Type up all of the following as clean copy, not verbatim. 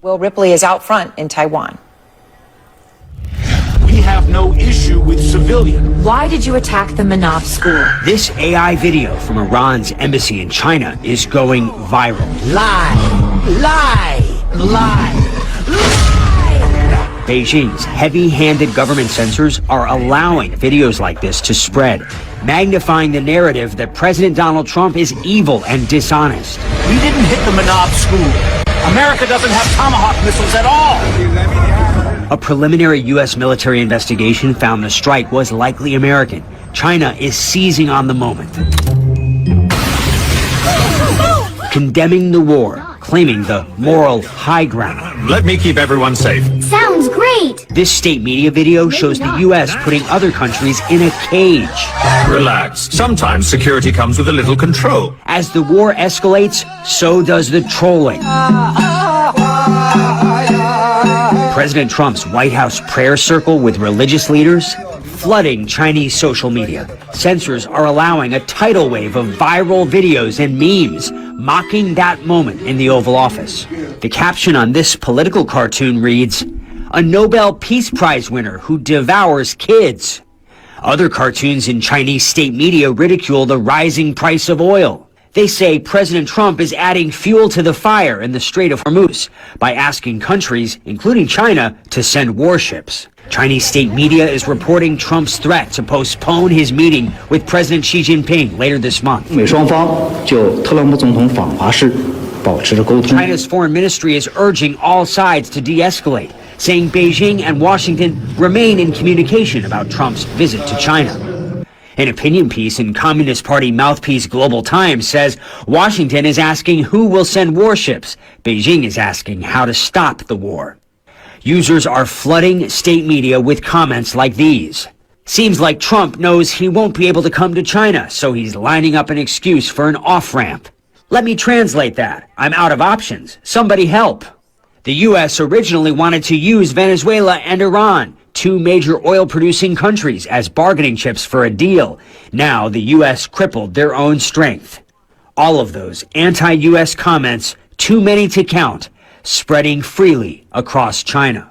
Will Ripley is out front in Taiwan. We have no issue with civilians. Why did you attack the Manaf school? This AI video from Iran's embassy in China is going viral. Lie! Beijing's heavy-handed government censors are allowing videos like this to spread, magnifying the narrative that President Donald Trump is evil and dishonest. We didn't hit the Manaf school. America doesn't have Tomahawk missiles at all. A preliminary U.S. military investigation found the strike was likely American. China is seizing on the moment, condemning the war, claiming the moral high ground. Let me keep everyone safe. Sounds great! This state media video shows the U.S. putting other countries in a cage. Relax. Sometimes security comes with a little control. As the war escalates, so does the trolling. President Trump's White House prayer circle with religious leaders flooding Chinese social media. Censors are allowing a tidal wave of viral videos and memes mocking that moment in the Oval Office. The caption on this political cartoon reads, "A Nobel Peace Prize winner who devours kids." Other cartoons in Chinese state media ridicule the rising price of oil. They say President Trump is adding fuel to the fire in the Strait of Hormuz by asking countries, including China, to send warships. Chinese state media is reporting Trump's threat to postpone his meeting with President Xi Jinping later this month. China's foreign ministry is urging all sides to de-escalate, saying Beijing and Washington remain in communication about Trump's visit to China. An opinion piece in Communist Party mouthpiece Global Times says Washington is asking who will send warships. Beijing is asking how to stop the war. Users are flooding state media with comments like these. Seems like Trump knows he won't be able to come to China, so he's lining up an excuse for an off-ramp. Let me translate that. I'm out of options. Somebody help. The U.S. originally wanted to use Venezuela and Iran, two major oil-producing countries, as bargaining chips for a deal. Now the U.S. crippled their own strength. All of those anti-U.S. comments, too many to count, spreading freely across China.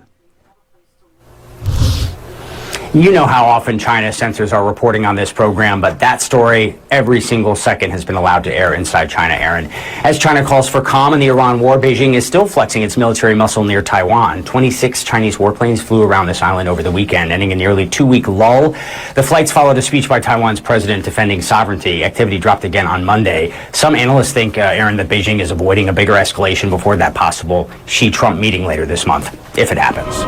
You know how often China censors are reporting on this program, but that story every single second has been allowed to air inside China, Aaron. As China calls for calm in the Iran war, Beijing is still flexing its military muscle near Taiwan. 26 Chinese warplanes flew around this island over the weekend, ending a nearly 2-week lull. The flights followed a speech by Taiwan's president defending sovereignty. Activity dropped again on Monday. Some analysts think, Aaron, that Beijing is avoiding a bigger escalation before that possible Xi-Trump meeting later this month, if it happens.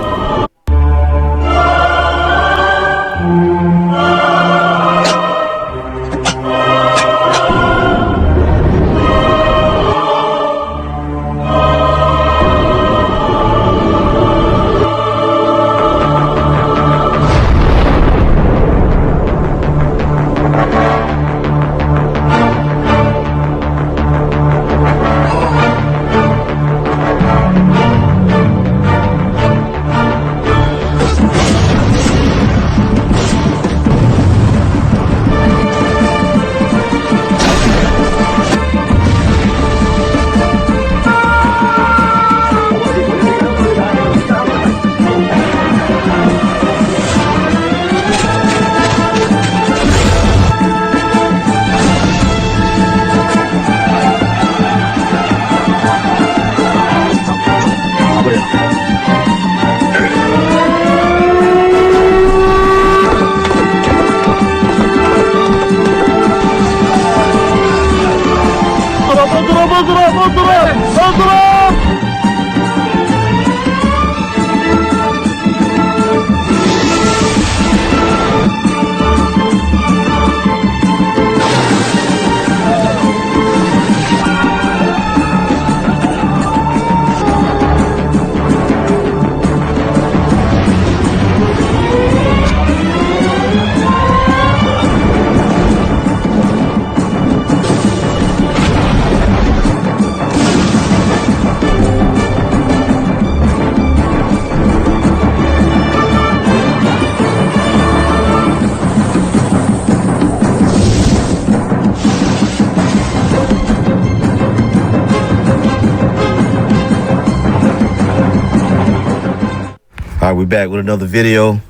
All right, we're back with another video.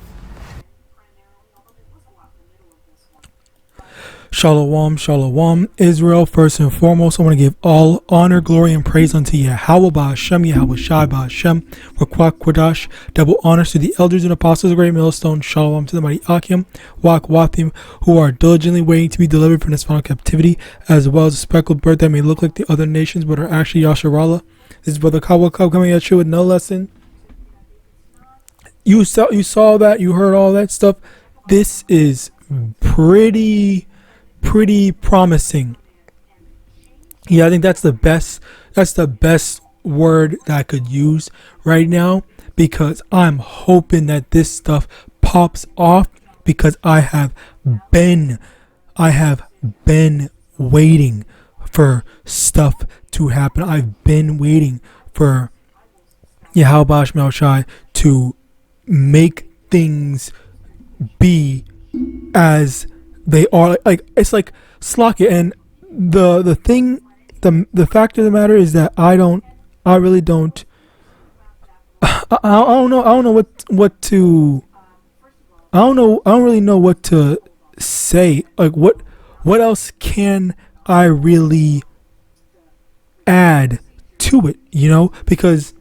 Shalom, shalom, Israel. First and foremost, I want to give all honor, glory, and praise unto YAHAWAH, YAHAWASHI, Rakwak Kwadash. Double honors to the elders and apostles of Great Millstone. Shalom to the mighty Akim, Wakwathim, who are diligently waiting to be delivered from this final captivity, as well as a speckled bird that may look like the other nations, but are actually Yasharallah. This is Brother Kawakab coming at you with no lesson. You saw that, you heard all that stuff. This is pretty promising. Yeah, I think that's the best word that I could use right now, because I'm hoping that this stuff pops off, because I have been waiting for stuff to happen. I've been waiting for YAHAWAH to make things be as they are. Like, it's like Slakia. And the fact of the matter is that I don't really know what to say. Like, what else can I really add to it, because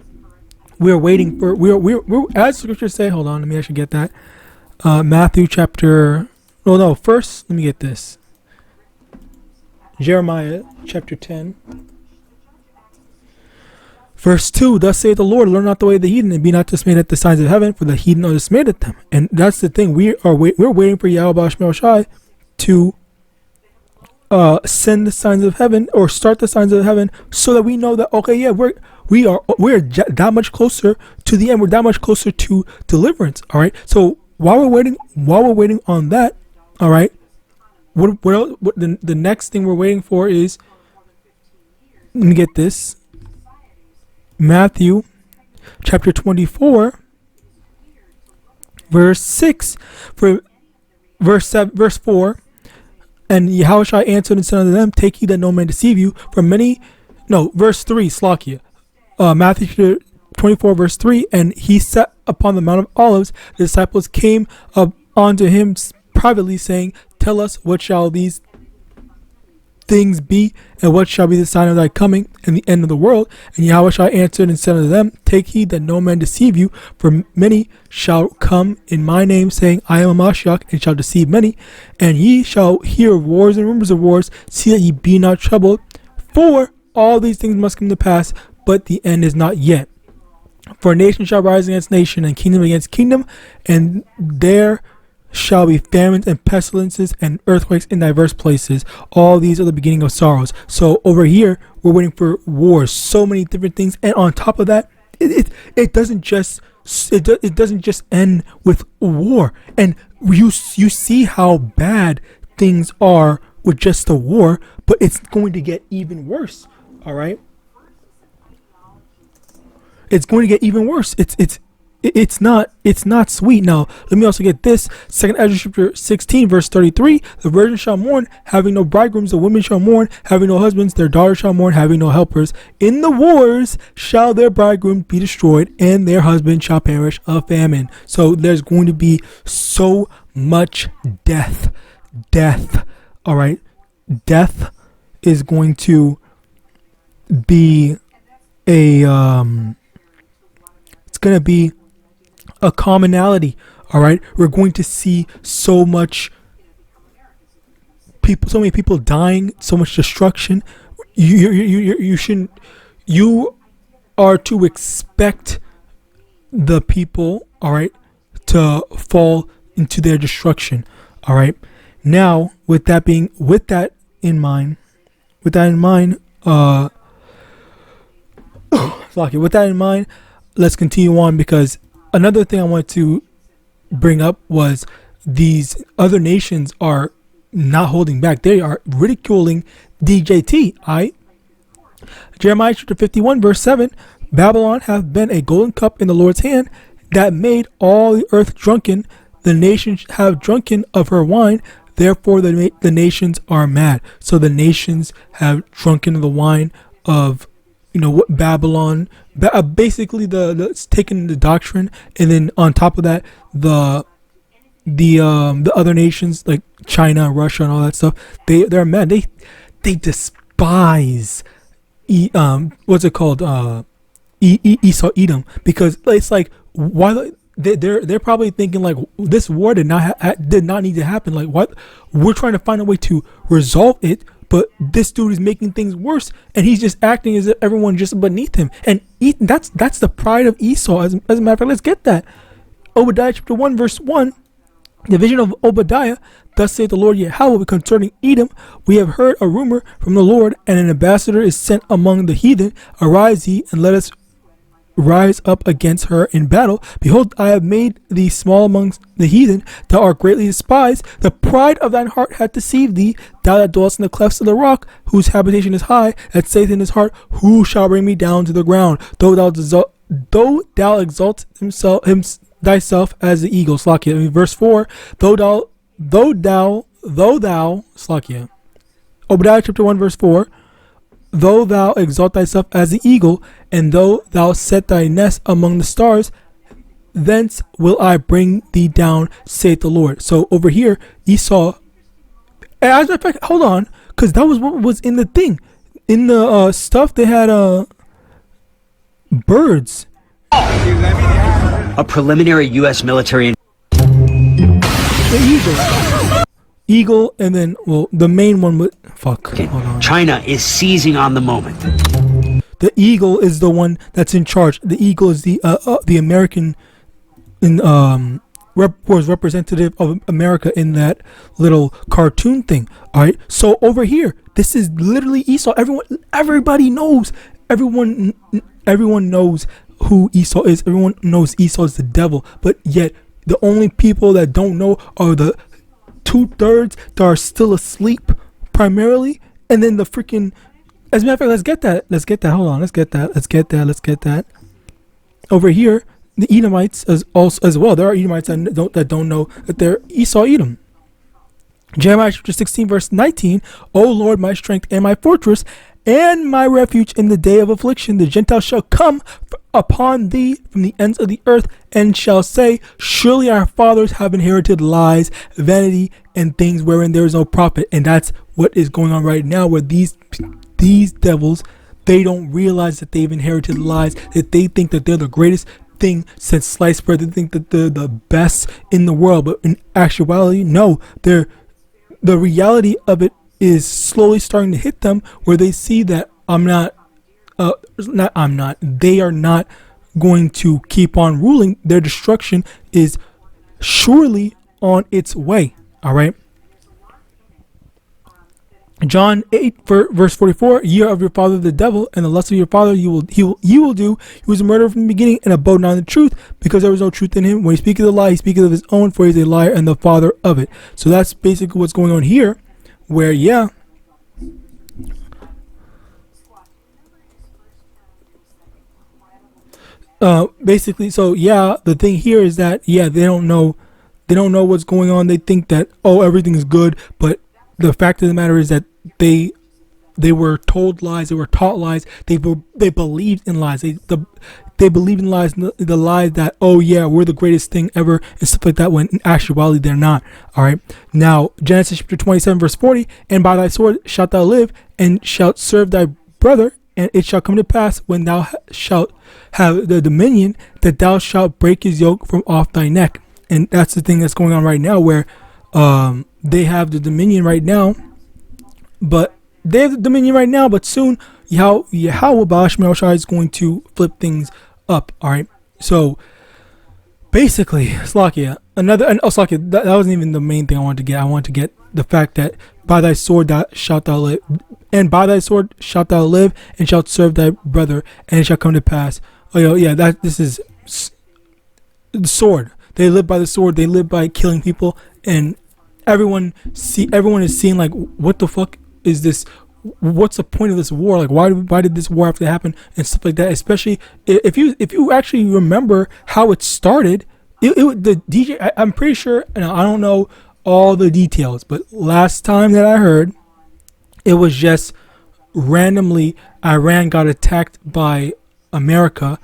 we're waiting for we're as scripture say. Hold on, let me actually get that. Matthew chapter, first let me get this. Jeremiah chapter 10 verse 2. Thus saith the Lord, learn not the way of the heathen, and be not dismayed at the signs of heaven, for the heathen are dismayed at them. And that's the thing, we're waiting for Yahawadah to send the signs of heaven, or start the signs of heaven, so that we know that, okay, yeah, we're that much closer to the end. We're that much closer to deliverance. All right. So while we're waiting on that, all right, what else, the next thing we're waiting for is, let me get this, Matthew chapter 24 verse 6, for verse 4. And Yahushua answered and said unto them, take heed that no man deceive you, for many, verse 3, Slakia. Matthew 24 verse 3. And he sat upon the Mount of Olives. The disciples came up unto him privately, saying, tell us, what shall these things be, and what shall be the sign of thy coming and the end of the world? And Yahushua answered and said unto them, take heed that no man deceive you, for many shall come in my name, saying, I am a Mashiach, and shall deceive many. And ye shall hear of wars and rumors of wars. See that ye be not troubled, for all these things must come to pass, but the end is not yet. For nation shall rise against nation, and kingdom against kingdom, and there shall be famines and pestilences and earthquakes in diverse places. All these are the beginning of sorrows. So over here, we're waiting for wars, so many different things. And on top of that, it doesn't just end with war. And you see how bad things are with just the war, but it's going to get even worse. All right, it's going to get even worse. It's not sweet. Now, let me also get this. 2 Ezra chapter 16 verse 33. The virgin shall mourn, having no bridegrooms. The women shall mourn, having no husbands. Their daughters shall mourn, having no helpers. In the wars shall their bridegroom be destroyed, and their husband shall perish of famine. So there's going to be so much death. All right. Death is going to be it's going to be a commonality. All right, we're going to see so many people dying, so much destruction. You are to expect the people, all right, to fall into their destruction. All right. Now, with that in mind, let's continue on, because another thing I want to bring up was these other nations are not holding back. They are ridiculing DJT. Jeremiah chapter 51 verse 7. Babylon hath been a golden cup in the Lord's hand, that made all the earth drunken. The nations have drunken of her wine. Therefore the nations are mad. So the nations have drunken of the wine of what Babylon, basically the taking the doctrine, and then on top of that, the other nations like China, Russia, and all that stuff. They're mad. They despise what's it called? Esau Edom, because it's like, why they're probably thinking like, this war did not need to happen. Like, what, we're trying to find a way to resolve it, but this dude is making things worse, and he's just acting as if everyone just beneath him. And that's the pride of Esau. As a matter of fact, let's get that. Obadiah chapter 1 verse 1. The vision of Obadiah, thus saith the Lord Yahweh concerning Edom, we have heard a rumor from the Lord, and an ambassador is sent among the heathen. Arise ye, and let us rise up against her in battle. Behold, I have made thee small amongst the heathen. Thou art greatly despised. The pride of thine heart hath deceived thee. Thou that dwellest in the clefts of the rock, whose habitation is high, that saith in his heart, who shall bring me down to the ground? Though thou exalt thyself as the eagle. Slakia. Verse 4. Though thou Slakia. Obadiah chapter 1 verse 4. Though thou exalt thyself as the eagle, and though thou set thy nest among the stars, thence will I bring thee down, saith the Lord. So over here, Esau, and as a matter of fact, hold on, because that was what was in the thing. In the stuff, they had birds. A preliminary U.S. military The eagle, and then, well, the main one would, hold on. China is seizing on the moment. The eagle is the one that's in charge. The eagle is the American, was representative of America in that little cartoon thing. All right. So over here, this is literally Esau. Everybody knows. Everyone knows who Esau is. Everyone knows Esau is the devil. But yet, the only people that don't know are the 2/3 that are still asleep, primarily, and then the freaking. As a matter of fact, let's get that. Hold on, let's get that. Over here, the Edomites as well. There are Edomites that don't know that they're Esau Edom. Jeremiah chapter 16 verse 19. O Lord, my strength and my fortress, and my refuge in the day of affliction, the Gentiles shall come upon thee from the ends of the earth, and shall say, surely our fathers have inherited lies, vanity, and things wherein there is no profit. And that's what is going on right now, where these devils, they don't realize that they've inherited lies, that they think that they're the greatest thing since sliced bread. They think that they're the best in the world, but in actuality, no. The reality of it is slowly starting to hit them, where they see that they are not going to keep on ruling. Their destruction is surely on its way. All right. John 8 verse 44. Ye are of your father the devil, and the lust of your father you will do. He was a murderer from the beginning, and abode not in the truth, because there was no truth in him. When he speaketh a lie, he speaketh of his own, for he is a liar and the father of it. So that's basically what's going on here, where basically, so the thing here is that they don't know what's going on. They think that, oh, everything is good, but the fact of the matter is that they were told lies, they were taught lies, they believed in lies, they believed in lies, the lie that, oh yeah, we're the greatest thing ever, and stuff like that, when in actuality they're not. All right. Now Genesis chapter 27 verse 40. And by thy sword shalt thou live, and shalt serve thy brother. And it shall come to pass, when thou shalt have the dominion, that thou shalt break his yoke from off thy neck. And that's the thing that's going on right now, where they have the dominion right now, but soon YAHAWAH is going to flip things up. All right. So basically, Slakia, Slakia, that wasn't even the main thing I wanted to get. I wanted to get the fact that by thy sword shalt thou live, and by thy sword shalt thou live, and shalt serve thy brother, and it shall come to pass. This is the sword. They live by the sword. They live by killing people, and everyone is seeing like, what the fuck is this? What's the point of this war? Like, why did this war have to happen and stuff like that? Especially if you actually remember how it started. The DJ, I'm pretty sure, and I don't know all the details, but last time that I heard, it was just randomly Iran got attacked by America.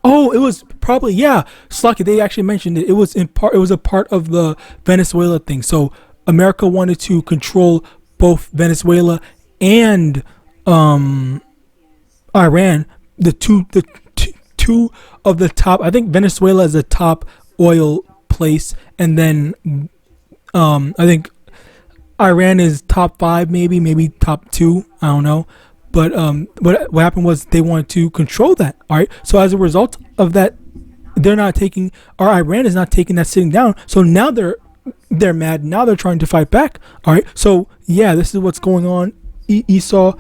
Oh, it was probably, yeah, Slucky, they actually mentioned it. It was a part of the Venezuela thing. So America wanted to control both Venezuela and Iran, the two of the top. I think Venezuela is the top oil place, and then I think Iran is top 5, maybe top 2. I don't know. But what happened was they wanted to control that. All right. So as a result of that, Iran is not taking that sitting down. So now they're mad. Now they're trying to fight back. All right. So yeah, this is what's going on. Esau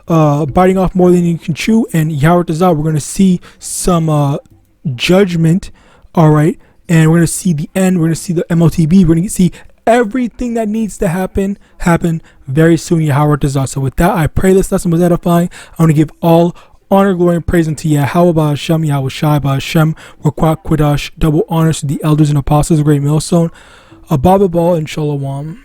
biting off more than you can chew, and Yahawadah, we're going to see some judgment. All right. And we're going to see the end. We're going to see the MOTB. We're going to see everything that needs to happen very soon, Yahawadah. So with that, I pray this lesson was edifying. I want to give all honor, glory, and praise unto Yahweh, Ba'ashem, Yahawashi, Ba'ashem, Rakwak, Quadash, double honors to the elders and apostles of Great Millstone, Ababa Ball, and Shalom.